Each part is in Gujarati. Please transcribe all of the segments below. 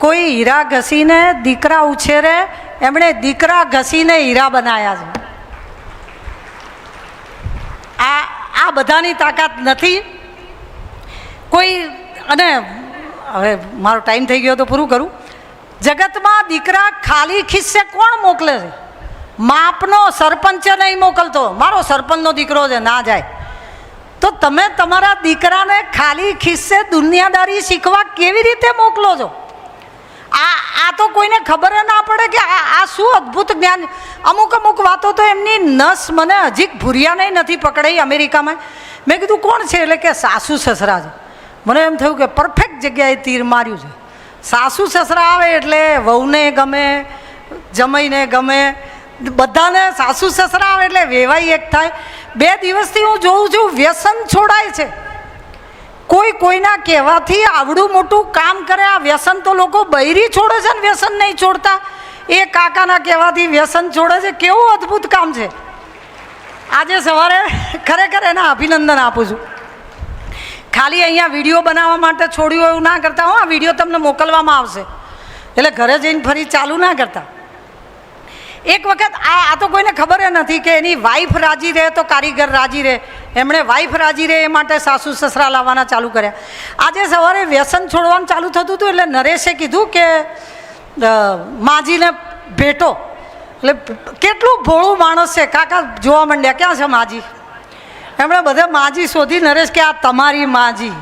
કોઈ હીરા ઘસીને દીકરા ઉછેરે, એમણે દીકરા ઘસીને હીરા બનાવ્યા છે. આ બધાની તાકાત નથી કોઈ. અને હવે મારો ટાઈમ થઈ ગયો તો પૂરું કરું. જગતમાં દીકરા ખાલી ખિસ્સે કોણ મોકલે છે? માપનો સરપંચ નહીં મોકલતો. મારો સરપંચનો દીકરો છે, ના જાય. તો તમે તમારા દીકરાને ખાલી ખિસ્સે દુનિયાદારી શીખવા કેવી રીતે મોકલો છો? આ તો કોઈને ખબર ના પડે કે આ શું અદ્ભુત જ્ઞાન. અમુક વાતો તો એમની નસ મને હજી ભૂરિયાને નથી પકડાઈ. અમેરિકામાં મેં કીધું કોણ છે? એટલે કે સાસુ સસરા છે. મને એમ થયું કે પરફેક્ટ જગ્યાએ તીર માર્યું છે. સાસુ સસરા આવે એટલે વહુને ગમે, જમાઈને ગમે, બધાને સાસુ સસરા આવે એટલે વેવાઈ એક થાય. 2 દિવસથી હું જોઉં છું વ્યસન છોડાય છે. કોઈના કહેવાથી આવડું મોટું કામ કરે. આ વ્યસન તો લોકો બૈરી છોડે છે ને વ્યસન નહીં છોડતા. એ કાકાના કહેવાથી વ્યસન છોડે છે. કેવું અદ્ભુત કામ છે. આજે સવારે ખરેખર એના અભિનંદન આપું છું. ખાલી અહીંયા વિડીયો બનાવવા માટે છોડ્યું એવું ના કરતા. આ વિડીયો તમને મોકલવામાં આવશે એટલે ઘરે જઈને ફરી ચાલુ ના કરતા. એક વખત આ તો કોઈને ખબર નથી કે એની વાઈફ રાજી રહે તો કારીગર રાજી રહે. એમણે વાઈફ રાજી રહે એ માટે સાસુ સસરા લાવવાના ચાલુ કર્યા. આજે સવારે વ્યસન છોડવાનું ચાલુ થતું હતું એટલે નરેશે કીધું કે માજીને ભેટો. એટલે કેટલું ભોળું માણસ છે. કાકા જોવા માંડ્યા, ક્યાં છે માજી? એમણે બધે માજી શોધી. નરેશ કે આ તમારી માજી.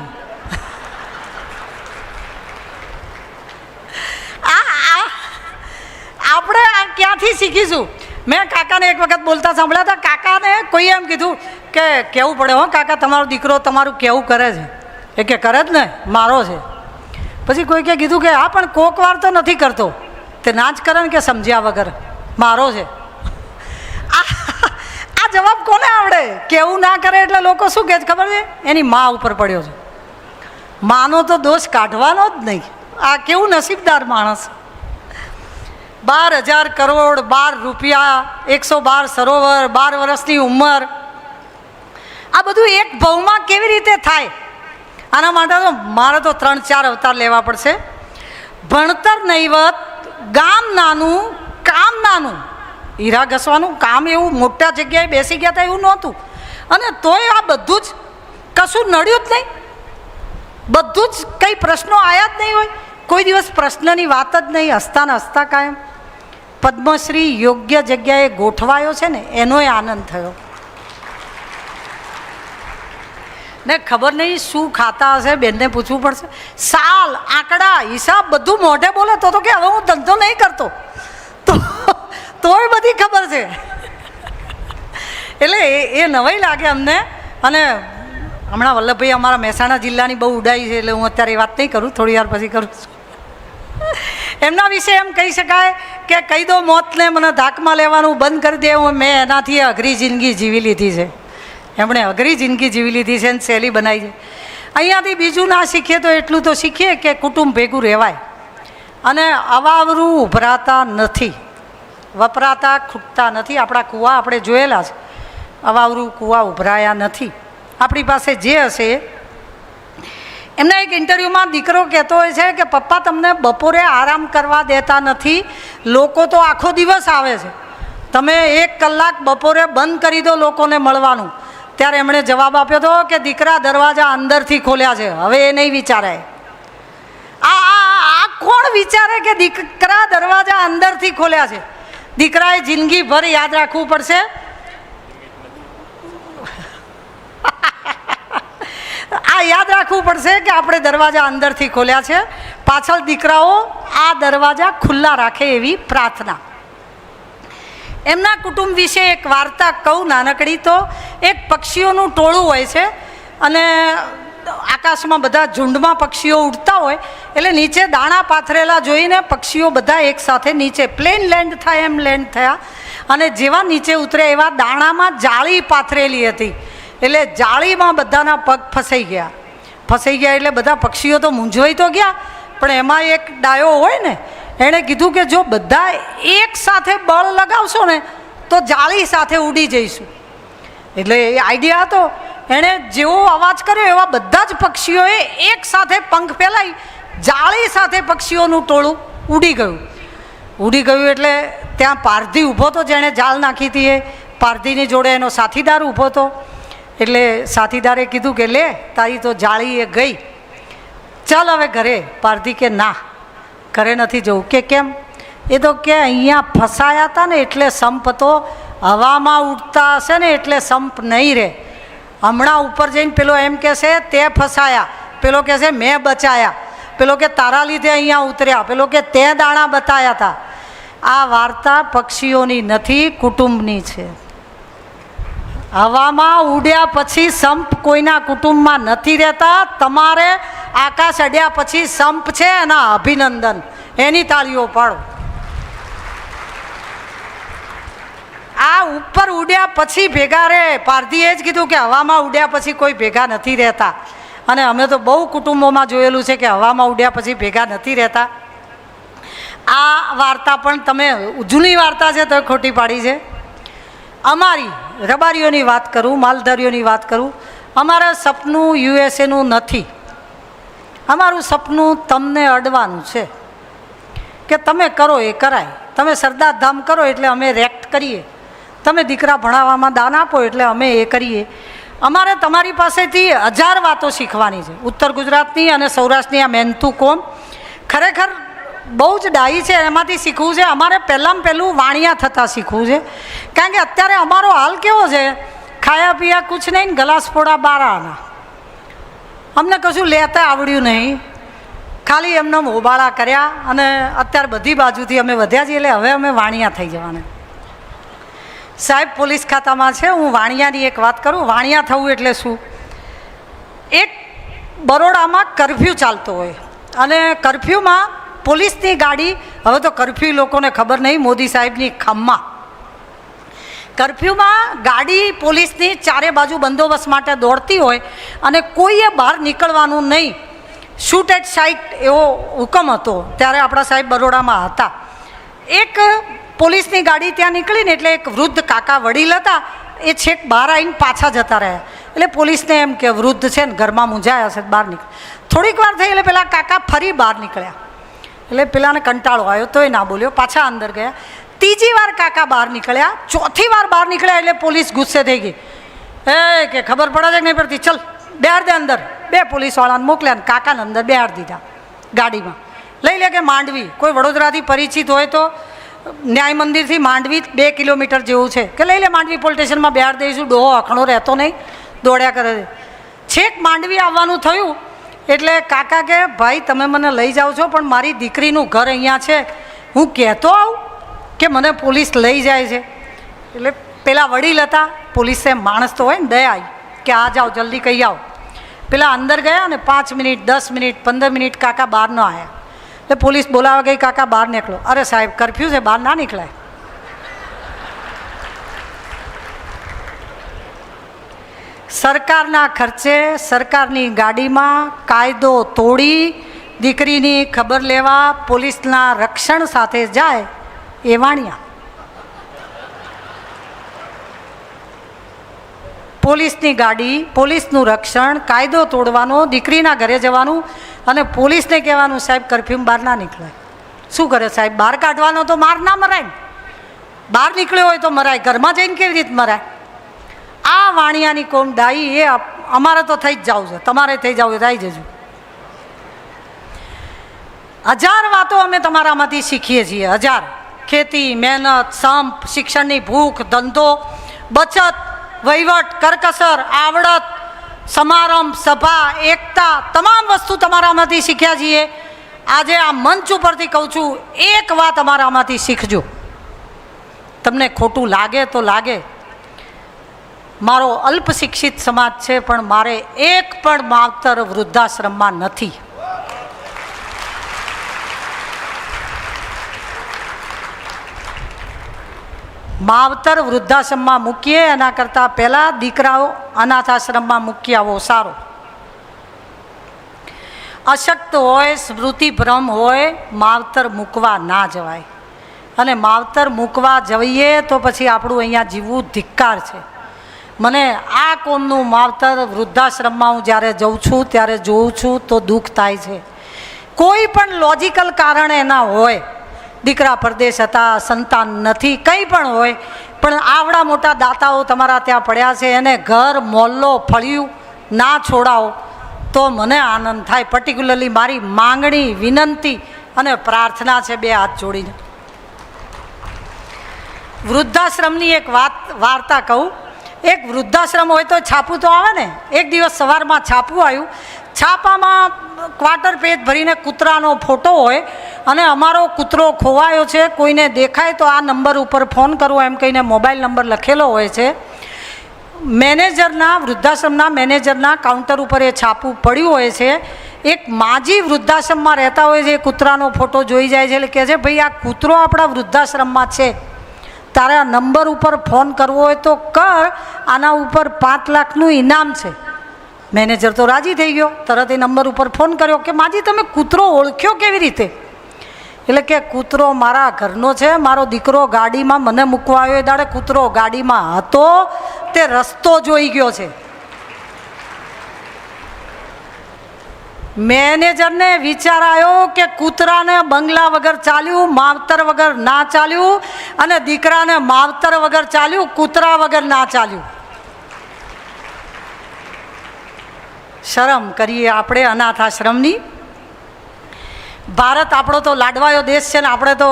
આપણે આ ક્યાંથી શીખીશું? મેં કાકાને એક વખત બોલતા સાંભળ્યા હતા. કાકાને કોઈ એમ કીધું કે કહેવું પડે હો કાકા, તમારો દીકરો તમારું કેવું કરે છે. એ કે કરે જ ને, મારો છે. પછી કોઈ કે કીધું કે હા પણ કોક વાર તો નથી કરતો. તે ના જ કરે ને કે સમજ્યા વગર, મારો છે. આ જવાબ કોને આવડે? કેવું ના કરે એટલે લોકો શું કહે છે ખબર છે? એની મા ઉપર પડ્યો છે. માનો તો દોષ કાઢવાનો જ નહીં. આ કેવું નસીબદાર માણસ. 12,000 કરોડ, 12 રૂપિયા, 112 સરોવર, 12 વર્ષની ઉંમર. આ બધું એક ભવમાં કેવી રીતે થાય? આના માટે તો મારે તો 3-4 અવતાર લેવા પડશે. ભણતર નહીવત, ગામ નાનું, કામ નાનું. હીરા ઘસવાનું કામ એવું મોટા જગ્યાએ બેસી ગયા હતા એવું નહોતું. અને તોય આ બધું જ કશું નડ્યું જ નહીં. બધું જ કંઈ પ્રશ્નો આવ્યા જ નહીં હોય. કોઈ દિવસ પ્રશ્નની વાત જ નહીં. હસતા ને હસતા કાયમ. પદ્મશ્રી યોગ્ય જગ્યાએ ગોઠવાયો છે ને એનોય આનંદ થયો. ને ખબર નહીં શું ખાતા હશે, બેનને પૂછવું પડશે. સાલ, આંકડા, હિસાબ બધું મોઢે બોલે તો કે હવે હું ધંધો નહીં કરતો. તોય બધી ખબર છે. એટલે એ નવાઈ લાગે અમને. અને હમણાં વલ્લભભાઈ અમારા મહેસાણા જિલ્લાની બહુ ઉડાઈ છે એટલે હું અત્યારે એ વાત નહીં કરું, થોડી વાર પછી કરું છું. એમના વિશે એમ કહી શકાય કે કહી દો મોતને મને ધાકમાં લેવાનું બંધ કરી દે. મેં એનાથી અઘરી જિંદગી જીવી લીધી છે. એમણે અઘરી જિંદગી જીવી લીધી છે અને શૈલી બનાવી છે. અહીંયાથી બીજું ના શીખીએ તો એટલું તો શીખીએ કે કુટુંબ ભેગું રહેવાય અને અવાવરું ઉભરાતા નથી, વપરાતા ખૂટતા નથી. આપણા કૂવા આપણે જોયેલા છે. અવાવરું કૂવા ઉભરાયા નથી. આપણી પાસે જે હશે. એમના એક ઇન્ટરવ્યૂમાં દીકરો કહેતો હોય છે કે પપ્પા તમને બપોરે આરામ કરવા દેતા નથી, લોકો તો આખો દિવસ આવે છે, તમે 1 કલાક બપોરે બંધ કરી દો લોકોને મળવાનું. ત્યારે એમણે જવાબ આપ્યો હતો કે દીકરા દરવાજા અંદરથી ખોલ્યા છે, હવે એ નહીં વિચારાય. આ કોણ વિચારે કે દીકરા દરવાજા અંદરથી ખોલ્યા છે? દીકરાએ જિંદગીભર યાદ રાખવું પડશે. આ યાદ રાખવું પડશે કે આપણે દરવાજા અંદરથી ખોલ્યા છે. પાછળ દીકરાઓ આ દરવાજા ખુલ્લા રાખે એવી પ્રાર્થના. એમના કુટુંબ વિશે એક વાર્તા કહું નાનકડી. તો એક પક્ષીઓનું ટોળું હોય છે અને આકાશમાં બધા ઝુંડમાં પક્ષીઓ ઉડતા હોય એટલે નીચે દાણા પાથરેલા જોઈને પક્ષીઓ બધા એકસાથે નીચે પ્લેન લેન્ડ થાય એમ લેન્ડ થયા. અને જેવા નીચે ઉતરે એવા દાણામાં જાળી પાથરેલી હતી એટલે જાળીમાં બધાના પગ ફસાઈ ગયા એટલે બધા પક્ષીઓ તો મૂંઝવાઈ તો ગયા. પણ એમાં એક ડાયો હોય ને, એણે કીધું કે જો બધા એક સાથે બળ લગાવશો ને તો જાળી સાથે ઉડી જઈશું. એટલે એ આઈડિયા હતો. એણે જેવો અવાજ કર્યો એવા બધા જ પક્ષીઓએ એક સાથે પંખ ફેલાઈ જાળી સાથે પક્ષીઓનું ટોળું ઉડી ગયું. એટલે ત્યાં પારધી ઊભો હતો, જેણે જાળ નાખી હતી. એ પારધીની જોડે એનો સાથીદાર ઊભો હતો. એટલે સાથીદારે કીધું કે લે, તારી તો જાળી એ ગઈ, ચાલ હવે ઘરે. પારધી કે ના, ઘરે નથી જવું. કે કેમ? એ તો કે અહીંયા ફસાયા હતા ને એટલે સંપ હતો, હવામાં ઉડતા હશે ને એટલે સંપ નહીં રહે. હમણાં ઉપર જઈને પેલો એમ કહેશે તે ફસાયા, પેલો કહેશે મેં બચાયા, પેલો કે તારા લીધે અહીંયા ઉતર્યા, પેલો કે તે દાણા બતાયા હતા. આ વાર્તા પક્ષીઓની નથી, કુટુંબની છે. હવામાં ઉડ્યા પછી સંપ કોઈના કુટુંબમાં નથી રહેતા. તમારે આકાશ અડ્યા પછી સંપ છે, એના અભિનંદન, એની તાળીઓ પાડો. આ ઉપર ઉડ્યા પછી ભેગા રહે. પારધીએ જ કીધું કે હવામાં ઉડ્યા પછી કોઈ ભેગા નથી રહેતા. અને અમે તો બહુ કુટુંબોમાં જોયેલું છે કે હવામાં ઉડ્યા પછી ભેગા નથી રહેતા. આ વાર્તા પણ તમે જૂની વાર્તા છે તો ખોટી પાડી છે. અમારી રબારીઓની વાત કરું, માલધારીઓની વાત કરું, અમારે સપનું યુએસએનું નથી. અમારું સપનું તમને અડવાનું છે કે તમે કરો એ કરાય. તમે સરદાર ધામ કરો એટલે અમે રેક્ટ કરીએ. તમે દીકરા ભણાવવામાં દાન આપો એટલે અમે એ કરીએ. અમારે તમારી પાસેથી 1000 વાતો શીખવાની છે. ઉત્તર ગુજરાતની અને સૌરાષ્ટ્રની આ મહેનતુ કોમ ખરેખર બહુ જ ડાહી છે, એમાંથી શીખવું છે. અમારે પહેલું વાણિયા થતાં શીખવું છે. કારણ કે અત્યારે અમારો હાલ કેવો છે, ખાયા પીયા કુછ નહીં, ગલાસ ફોડા 12 આના. અમને કશું લેતા આવડ્યું નહીં, ખાલી એમને હોબાળા કર્યા. અને અત્યારે બધી બાજુથી અમે વધ્યા છીએ, એટલે હવે અમે વાણિયા થઈ જવાના. સાહેબ પોલીસ ખાતામાં છે. હું વાણિયાની એક વાત કરું. વાણિયા થવું એટલે શું? એક બરોડામાં કરફ્યુ ચાલતો હોય અને કરફ્યુમાં પોલીસની ગાડી, હવે તો કરફ્યુ લોકોને ખબર નહીં, મોદી સાહેબની ખામમાં કરફ્યુમાં ગાડી પોલીસની ચારે બાજુ બંદોબસ્ત માટે દોડતી હોય અને કોઈએ બહાર નીકળવાનું નહીં. શૂટ એટ સાઇટ એવો હુકમ હતો. ત્યારે આપણા સાહેબ બરોડામાં હતા. એક પોલીસની ગાડી ત્યાં નીકળીને એટલે એક વૃદ્ધ કાકા વડીલ હતા, એ છેક બહાર આવીને પાછા જતા રહ્યા. એટલે પોલીસને એમ કે વૃદ્ધ છે ને ઘરમાં મૂંઝાયા હશે, બહાર નીકળે. થોડીક વાર થઈ એટલે પેલા કાકા ફરી બહાર નીકળ્યા. એટલે પેલાને કંટાળો આવ્યો, તોય ના બોલ્યો, પાછા અંદર ગયા. ત્રીજી વાર કાકા બહાર નીકળ્યા. ચોથી વાર બહાર નીકળ્યા એટલે પોલીસ ગુસ્સે થઈ ગઈ. કે ખબર પડે છે કે નહીં પડતી, ચલ બેહાડ દે અંદર. 2 પોલીસવાળાને મોકલ્યા ને કાકાને અંદર બેહાડ દીધા ગાડીમાં. લઈ લે કે માંડવી, કોઈ વડોદરાથી પરિચિત હોય તો ન્યાય મંદિરથી માંડવી 2 કિલોમીટર જેવું છે, કે લઈ લે માંડવી પોલીસ સ્ટેશનમાં બેહાડ દઈશું. ડોહો અખણો રહેતો નહીં, દોડ્યા કરે છે. છેક માંડવી આવવાનું થયું એટલે કાકા કે ભાઈ તમે મને લઈ જાઓ છો, પણ મારી દીકરીનું ઘર અહીંયા છે, હું કહેતો આવું કે મને પોલીસ લઈ જાય છે. એટલે પેલા વડીલ હતા, પોલીસે માણસ તો હોય ને, દયા આવી કે આ જાઓ જલ્દી કહી આવો. પેલા અંદર ગયા ને 5 મિનિટ 10 મિનિટ 15 મિનિટ કાકા બહાર ન આવ્યા. એટલે પોલીસ બોલાવા ગઈ, કાકા બહાર નીકળો. અરે સાહેબ કરફ્યુ છે, બહાર ના નીકળાય. સરકારના ખર્ચે સરકારની ગાડીમાં કાયદો તોડી દીકરીની ખબર લેવા પોલીસના રક્ષણ સાથે જાય એ વાણિયા. પોલીસની ગાડી, પોલીસનું રક્ષણ, કાયદો તોડવાનો, દીકરીના ઘરે જવાનું અને પોલીસને કહેવાનું સાહેબ કરફ્યુમાં બહાર ના નીકળાય. શું કરે સાહેબ? બહાર કાઢવાનો તો માર ના મરાય. બહાર નીકળ્યો હોય તો મરાય, ઘરમાં જઈને કેવી રીતે મરાય? આ વાણિયાની કોમ ડાઈ, એ અમારે તો થઈ જ જવું છે. તમારે થઈ જવું થઈ જજો. 1000 વાતો અમે તમારામાંથી શીખીએ છીએ. 1000. ખેતી, મહેનત, સંપ, શિક્ષણની ભૂખ, ધંધો, બચત, વહીવટ, કરકસર, આવડત, સમારંભ, સભા, એકતા, તમામ વસ્તુ તમારામાંથી શીખ્યા છીએ. આજે આ મંચ ઉપરથી કહું છું, એક વાત અમારામાંથી શીખજો. તમને ખોટું લાગે તો લાગે, મારો અલ્પ શિક્ષિત સમાજ છે, પણ મારે એક પણ માવતર વૃદ્ધાશ્રમમાં નથી. માવતર વૃદ્ધાશ્રમમાં મૂકીએ એના કરતાં પહેલાં દીકરાઓ અનાથ આશ્રમમાં મૂકી આવો સારો. અશક્ત હોય, સ્મૃતિભ્રમ હોય, માવતર મૂકવા ના જવાય. અને માવતર મૂકવા જઈએ તો પછી આપણું અહીંયા જીવવું ધિક્કાર છે. મને આ કોમનું માવતર વૃદ્ધાશ્રમમાં હું જ્યારે જઉં છું ત્યારે જોઉં છું તો દુઃખ થાય છે કોઈ પણ લોજિકલ કારણ એના હોય, દીકરા પરદેશ હતા, સંતાન નથી, કંઈ પણ હોય, પણ આવડા મોટા દાતાઓ તમારા ત્યાં પડ્યા છે, એને ઘર મોહલ્લો ફળિયું ના છોડાવો તો મને આનંદ થાય. પર્ટિક્યુલરલી મારી માંગણી, વિનંતી અને પ્રાર્થના છે બે હાથ જોડીને. વૃદ્ધાશ્રમની એક વાર્તા કહું. એક વૃદ્ધાશ્રમ હોય તો છાપું તો આવે ને. એક દિવસ સવારમાં છાપું આવ્યું. છાપામાં ક્વાર્ટર પેજ ભરીને કૂતરાનો ફોટો હોય અને અમારો કૂતરો ખોવાયો છે, કોઈને દેખાય તો આ નંબર ઉપર ફોન કરવો એમ કહીને મોબાઈલ નંબર લખેલો હોય છે. મેનેજરના, વૃદ્ધાશ્રમના મેનેજરના કાઉન્ટર ઉપર એ છાપું પડ્યું હોય છે. એક માજી વૃદ્ધાશ્રમમાં રહેતા હોય છે, એ કૂતરાનો ફોટો જોઈ જાય છે, એટલે કહે છે ભાઈ આ કૂતરો આપણા વૃદ્ધાશ્રમમાં છે, તારે આ નંબર ઉપર ફોન કરવો હોય તો કર, આના ઉપર 5 લાખનું ઇનામ છે. મેનેજર તો રાજી થઈ ગયો, તરત એ નંબર ઉપર ફોન કર્યો કે માજી તમે કૂતરો ઓળખ્યો કેવી રીતે? એટલે કે કૂતરો મારા ઘરનો છે, મારો દીકરો ગાડીમાં મને મૂકવા આવ્યો એ દાડે કૂતરો ગાડીમાં હતો, તે રસ્તો જોઈ ગયો છે. મેનેજરને વિચાર આવ્યો કે કૂતરાને બંગલા વગર ચાલ્યું, માવતર વગર ના ચાલ્યું, અને દીકરાને માવતર વગર ચાલ્યું, કૂતરા વગર ના ચાલ્યું. શરમ કરીએ આપણે અનાથ આશ્રમની. ભારત આપણો તો લાડવાયો દેશ છે ને, આપણે તો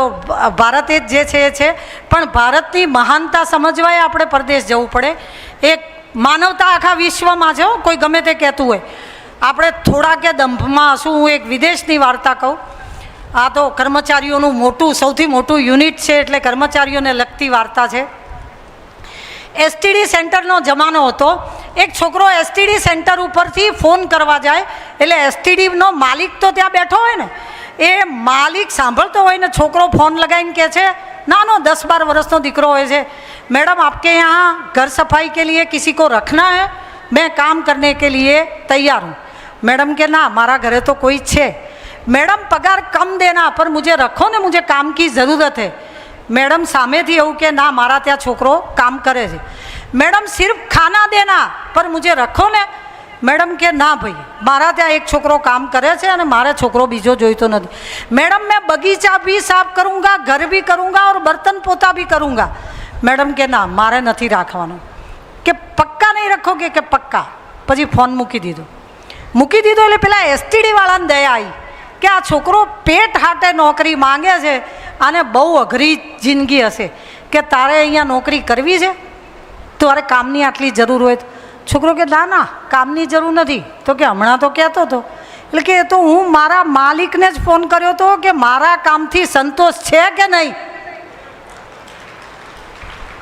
ભારત જ જે છે એ છે, પણ ભારતની મહાનતા સમજવાય આપણે પરદેશ જવું પડે. એક માનવતા આખા વિશ્વમાં છે, કોઈ ગમે તે કહેતું હોય. આપણે થોડા કે દંભમાં હશું. હું એક વિદેશની વાર્તા કહું. આ તો કર્મચારીઓનું મોટું, સૌથી મોટું યુનિટ છે, એટલે કર્મચારીઓને લગતી વાર્તા છે. એસટીડી સેન્ટરનો જમાનો હતો. એક છોકરો એસટીડી સેન્ટર ઉપરથી ફોન કરવા જાય, એટલે એસટીડીનો માલિક તો ત્યાં બેઠો હોય ને, એ માલિક સાંભળતો હોય ને, છોકરો ફોન લગાવીને કહે છે, નાનો 10-12 વર્ષનો દીકરો હોય છે, मैडम आपके यहाँ घर सफाई के लिए किसी को रखना है, मैं काम करने के लिए तैयार हूँ. मैडम के ना हमारा घरे तो कोई छे. मैडम पगार कम देना पर मुझे रखो ने, मुझे काम की ज़रूरत है. मैडम सामेथी એવું કે ના મારા ત્યાં છોકરો કામ કરે છે. मैडम सिर्फ खाना देना पर मुझे रखो ने. मैडम के ना भाई मारा ત્યાં एक છોકરો કામ કરે છે અને મારે છોકરો બીજો જોઈતો નથી. मैडम मैं बगीचा भी साफ करूँगा, घर भी करूँगा और बर्तन पोता भी करूँगा. मैडम के ना મારે નથી રાખવાનો. કે પક્કા નહીં રખોગે? કે પક્કા. પછી ફોન મૂકી દીધો. એટલે પેલા એસટીડી વાળાને દયા આવી કે આ છોકરો પેટ હાટે નોકરી માંગે છે, આને બહુ અઘરી જિંદગી હશે, કે તારે અહીંયા નોકરી કરવી છે, તારે કામની આટલી જરૂર હોય. છોકરો કે ના ના કામની જરૂર નથી. તો કે હમણાં તો કહેતો હતો. એટલે કે એ તો હું મારા માલિકને જ ફોન કર્યો હતો કે મારા કામથી સંતોષ છે કે નહીં.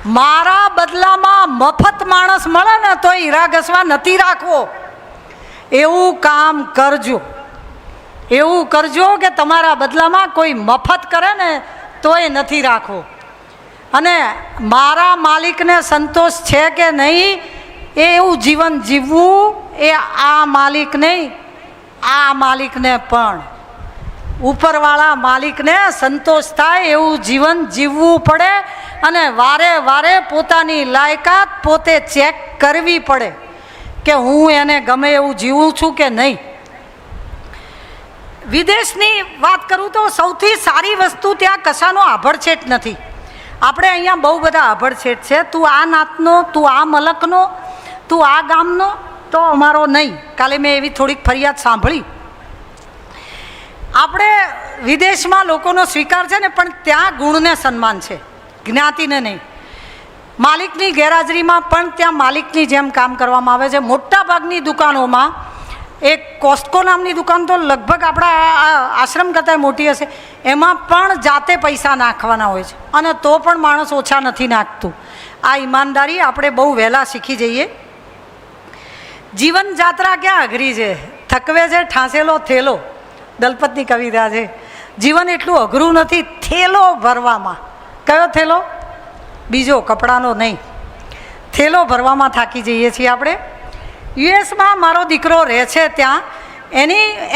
મારા બદલામાં મફત માણસ મળે ને તો હીરા ઘસવા નથી રાખવો. એવું કામ કરજો, એવું કરજો કે તમારા બદલામાં કોઈ મફત કરે ને તોય નથી રાખવો. અને મારા માલિકને સંતોષ છે કે નહીં એ એવું જીવન જીવવું, એ આ માલિક નહીં, આ માલિકને પણ ઉપરવાળા માલિકને સંતોષ થાય એવું જીવન જીવવું પડે. અને વારે વારે પોતાની લાયકાત પોતે ચેક કરવી પડે કે હું એને ગમે એવું જીવું છું કે નહીં. વિદેશની વાત કરું તો સૌથી સારી વસ્તુ ત્યાં કશાનો આભડછેટ નથી. આપણે અહીંયા બહુ બધા આભડછેટ છે. તું આ નાતનો, તું આ મલકનો, તું આ ગામનો, તો અમારો નહીં. કાલે મેં એવી થોડીક ફરિયાદ સાંભળી. આપણે વિદેશમાં લોકોનો સ્વીકાર છે ને, પણ ત્યાં ગુણને સન્માન છે, જ્ઞાતિને નહીં. માલિકની ગેરહાજરીમાં પણ ત્યાં માલિકની જેમ કામ કરવામાં આવે છે. મોટા ભાગની દુકાનોમાં, એક કોસ્ટકો નામની દુકાન તો લગભગ આપણા આશ્રમ કરતાં મોટી હશે, એમાં પણ જાતે પૈસા નાખવાના હોય છે, અને તો પણ માણસ ઓછા નથી નાખતું. આ ઈમાનદારી આપણે બહુ વહેલા શીખી જઈએ. જીવન જાત્રા ક્યાં અઘરી છે, થકવે છે ઠાંસેલો થેલો. દલપતની કવિતા છે. જીવન એટલું અઘરું નથી થેલો ભરવામાં. કયો થેલો? બીજો, કપડાનો નહીં. થેલો ભરવામાં થાકી જઈએ છીએ આપણે. યુએસમાં મારો દીકરો રહે છે, ત્યાં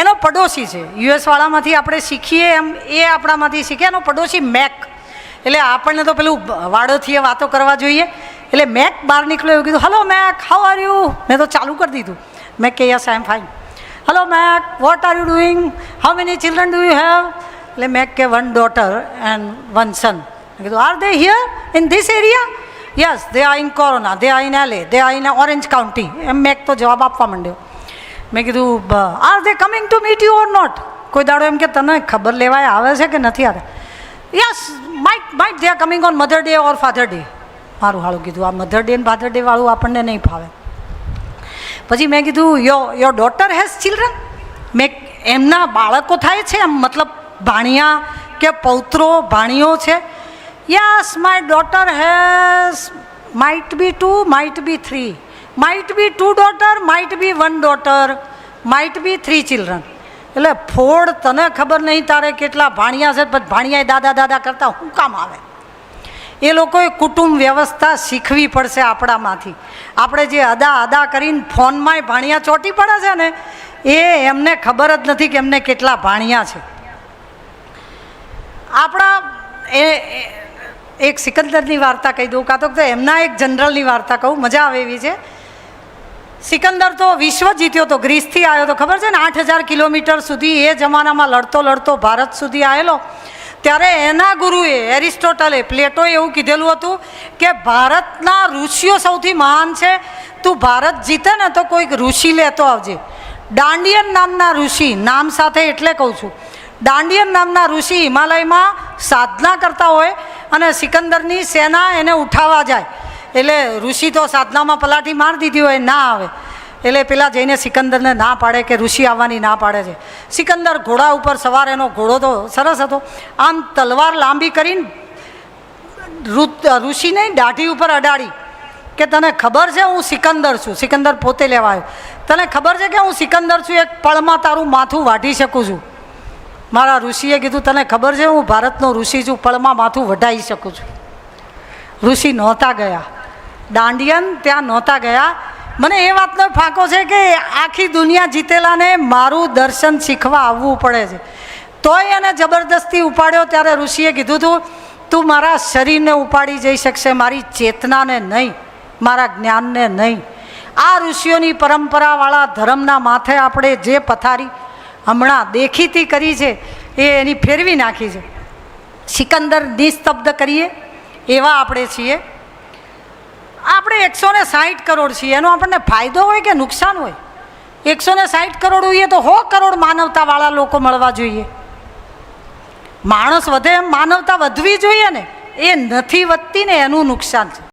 એનો પડોશી છે. યુએસવાળામાંથી આપણે શીખીએ એમ એ આપણામાંથી શીખે. એનો પડોશી મેક. એટલે આપણને તો પેલું વાડોથી વાતો કરવા જોઈએ. એટલે મેક બહાર નીકળ્યો, એવું કીધું hello Mack, how are you. મેં તો ચાલુ કરી દીધું. મેં કે yes I am fine. Hello Mack, what are you doing, how many children do you have? એટલે મેક કે 1 daughter and 1 son. મેં કીધું are they here in this area? Yes, they are in Corona, they are in LA, they are in Orange County. એમ મેક તો જવાબ આપવા માંડ્યો. મેં કીધું are they coming to meet you or not? કોઈ દાડો એમ કે તને ખબર લેવાય આવે છે કે નથી આવે? Yes, might they are coming on mother day or father day. મારું હાળું કીધું આ મધર ડે ને ફાધર ડે વાળું આપણને નહીં ફાવે. પછી મેં કીધું યોર ડોટર હેઝ ચિલ્ડ્રન? મેં એમના બાળકો થાય છે એમ, મતલબ ભાણિયા કે પૌત્રો ભાણીઓ છે? Yes, my daughter has might be 2, might be 3, might be 2 daughter, might be 1 daughter, might be 3 children. એટલે ફોડ, તને ખબર નહીં તારે કેટલા ભાણિયા છે, પછી ભાણિયા દાદા દાદા કરતા શું કામ આવે? એ લોકોએ કુટુંબ વ્યવસ્થા શીખવી પડશે આપણામાંથી. આપણે જે અદા કરીને ફોનમાંય ભાણિયા ચોંટી પડે છે ને, એ એમને ખબર જ નથી કે એમને કેટલા ભાણિયા છે. આપણા એક સિકંદરની વાર્તા કહી દઉં, કાં તો એમના એક જનરલની વાર્તા કહું, મજા આવે એવી છે. સિકંદર તો વિશ્વ જીત્યો તો, ગ્રીસથી આવ્યો તો, ખબર છે ને, 8000 કિલોમીટર સુધી એ જમાનામાં લડતો લડતો ભારત સુધી આવેલો. ત્યારે એના ગુરુએ એરિસ્ટોટલે, પ્લેટોએ એવું કીધેલું હતું કે ભારતના ઋષિઓ સૌથી મહાન છે, તું ભારત જીતે ને તો કોઈક ઋષિ લેતો આવજે. દાંડિયન નામના ઋષિ, નામ સાથે એટલે કહું છું, દાંડિયન નામના ઋષિ હિમાલયમાં સાધના કરતા હોય અને સિકંદરની સેના એને ઉઠાવવા જાય. એટલે ઋષિ તો સાધનામાં પલાઠી મારી દીધી હોય, ના આવે. એટલે પેલા જઈને સિકંદરને ના પાડે કે ઋષિ આવવાની ના પાડે છે. સિકંદર ઘોડા ઉપર સવાર, એનો ઘોડો તો સરસ હતો, આમ તલવાર લાંબી કરીને ઋષિને દાઢી ઉપર અડાડી કે તને ખબર છે હું સિકંદર છું? સિકંદર પોતે લેવા આવ્યો. તને ખબર છે કે હું સિકંદર છું, એક પળમાં તારું માથું વાઢી શકું છું? મારા ઋષિએ કીધું તને ખબર છે હું ભારતનો ઋષિ છું, પળમાં માથું વઢાઈ શકું છું? ઋષિ નહોતા ગયા, દાંડિયન ત્યાં નહોતા ગયા. મને એ વાતનો ફાંકો છે કે આખી દુનિયા જીતેલાને મારું દર્શન શીખવા આવવું પડે છે. તોય એને જબરદસ્તી ઉપાડ્યો. ત્યારે ઋષિએ કીધું હતું તું મારા શરીરને ઉપાડી જઈ શકશે, મારી ચેતનાને નહીં, મારા જ્ઞાનને નહીં. આ ઋષિઓની પરંપરાવાળા ધર્મના માથે આપણે જે પથારી હમણાં દેખીતી કરી છે એ એની ફેરવી નાખી છે. સિકંદર નિસ્તબ્ધ કરીએ એવા આપણે છીએ. આપણે 160 કરોડ છીએ, એનો આપણને ફાયદો હોય કે નુકસાન હોય? 160 કરોડ હોઈએ તો 100 કરોડ માનવતાવાળા લોકો મળવા જોઈએ. માણસ વધે એમ માનવતા વધવી જોઈએ ને, એ નથી વધતી ને, એનું નુકસાન છે.